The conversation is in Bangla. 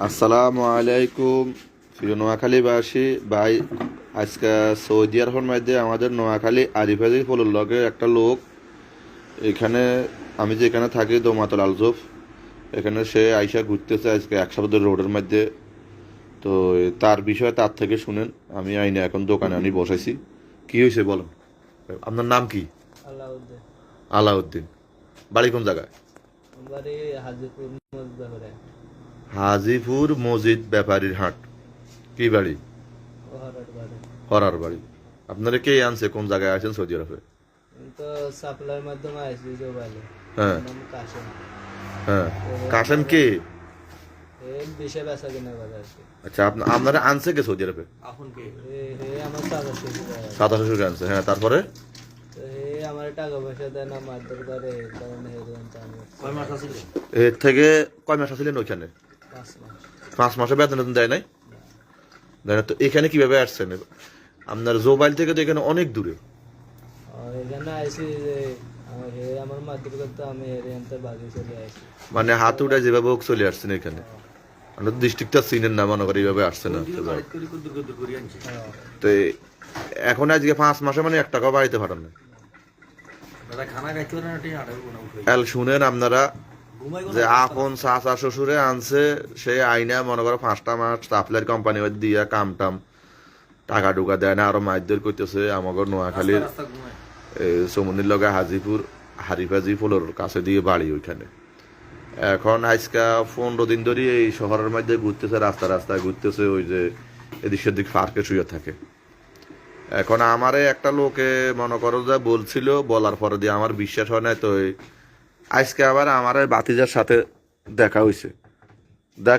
আসসালামু আলাইকুম প্রিয় নোয়াখালীবাসী ভাই। আজকে সৌদি আরবের মধ্যে আমাদের নোয়াখালী আরিফাজি ফলুর লগে একটা লোক এখানে, আমি যেখানে থাকি দৌমাতল আলজফ, এখানে সে আইসা ঘুরতেছে আজকে এক সপ্তাহ রোডের মধ্যে। তো তার বিষয়ে তার থেকে শুনেন। আমি আইনে এখন দোকানে আনি বসাইছি। কি হয়েছে বলেন, আপনার নাম কি? আলাউদ্দিন। আলাউদ্দিন। বাড়ি কোন জায়গায়? বাড়ি হাজিপুর মজদাপুরে। হাজিপুর মসজিদ ব্যাপারীর হাট। কি বাড়ি? ওহারার বাড়ি। হরার বাড়ি। আপনারা কে আনছে, কোন জায়গায় আছেন সৌদি আরবে? আমি তো সাপ্লাইয়ের মাধ্যমে আসছি জোবাইলে। হ্যাঁ নাম কাশেম। হ্যাঁ। কাশেম কে? এই বিষে বেচা কিনা করে আর কি। আচ্ছা, আপনারা আনছে কে সৌদি আরবে? আমার চাচা শ্বশুর হয়। সাদা শ্বশুর আনছে, হ্যাঁ। তারপরে তো আমার টাকা পয়সা দেয় না, মারধর করে, এই কারণে আমি এর থেকে কয় মাস ছিলেন ওইখানে? 5 মাস। 5 মাসে বেতন টেতন দেয় নাই? দেয় না। তো এখানে কিভাবে আসছেন? আপনার জোবাইল থেকে তো এখানে অনেক দূরে। আর এখানে আইসি যে আমার মারধর করতে, আমি এরিয়ানতে বাগি চলে আসি। মানে হাত উঠে যেভাবে হোক চলে আসছেন এখানে। আমরা তো ডিস্ট্রিক্টটা চিনেন না, মনে করি এইভাবে আসছে না। হ্যাঁ। তো এখন আজকে 5 মাসে মানে 1 টাকাও বাড়িতে পাঠান না। শুনেন আপনারা, যে আপন চাচা শ্বশুরে আনছে, সে আইনা মনে করো 5টা মাস সাপ্লাইর কোম্পানি দিয়া কাম টাম টাকা টুকা দেয় না, আরো মাইদর করতেছে। আমাকে নোয়াখালীর চমনির লগে হাজিপুর হারিফাজি ফলোর কাছে দিয়ে বাড়ি ওইখানে। এখন আজকা 15 দিন ধরে এই শহরের মধ্যে ঘুরতেছে, রাস্তা রাস্তায় ঘুরতেছে, ওই যে এদিক সেদিক পার্কে শুয়ে থাকে। এখন আমারে একটা লোকে মনে করো যে বলছিল, বলার পরে দিয়ে আমার বিশ্বাস হয় না। তো আজকে আবার আমার বাতিজার সাথে দেখা হয়েছে। দেখ,